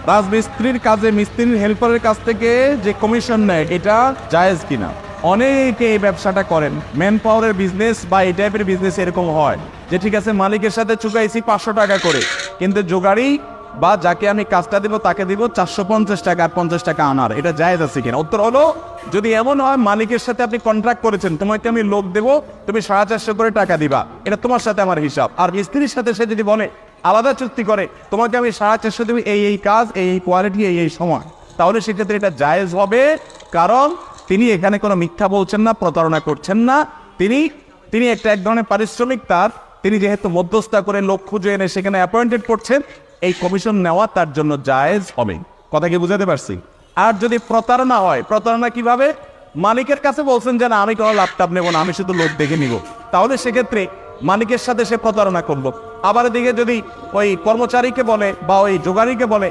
রাজমিস্ত্রির কাজে মিস্ত্রির হেল্পারের কাছ থেকে যে কমিশন নেয় এটা জায়েজ কিনা? অনেকে এই ব্যবসাটা করেন, ম্যান পাওয়ারের বিজনেস বা এই টাইপের বিজনেস এরকম হয় যে ঠিক আছে মালিকের সাথে চুকাইছি 500 টাকা করে, কিন্তু জোগাড়ি বা যাকে আমি কাজটা দিব তাকে দিব 450 টাকা আর 50 টাকা আনার, এটা জায়েজ আছে কিনা? উত্তর হলো, যদি এমন হয় মালিকের সাথে আপনি কন্ট্রাক্ট করেছেন তোমাকে আমি লোক দেবো, তুমি 450 করে টাকা দিবা, এটা তোমার সাথে আমার হিসাব। আর মিস্ত্রির সাথে সে যদি বলে আলাদা চুক্তি করে তোমাকে আমি 450 দেবো, এই কাজ, এই কোয়ালিটি, এই সময়, তাহলে সেক্ষেত্রে এটা জায়েজ হবে। কারণ তিনি এখানে কোনো মিথ্যা বলছেন না, প্রতারণা করছেন না। তিনি একটা এক ধরনের পারিশ্রমিক তার, তিনি যেহেতু মধ্যস্থতা করে লোক খুঁজে এনে সেখানে অ্যাপয়েন্টেড করছেন, এই কমিশন নেওয়া তার জন্য জায়েজ হবে। কথা কি বুঝাতে পারছি? আর যদি প্রতারণা হয়, প্রতারণা কিভাবে? মালিকের কাছে বলছেন যে না আমি কোনো ল্যাপটপ নেবো না, আমি শুধু লোক দেখে নিব, তাহলে সেক্ষেত্রে মালিকের সাথে সে প্রতারণা করলো। আবার এদিকে যদি ওই কর্মচারীকে বলে বা ওই জোগাড়িকে বলে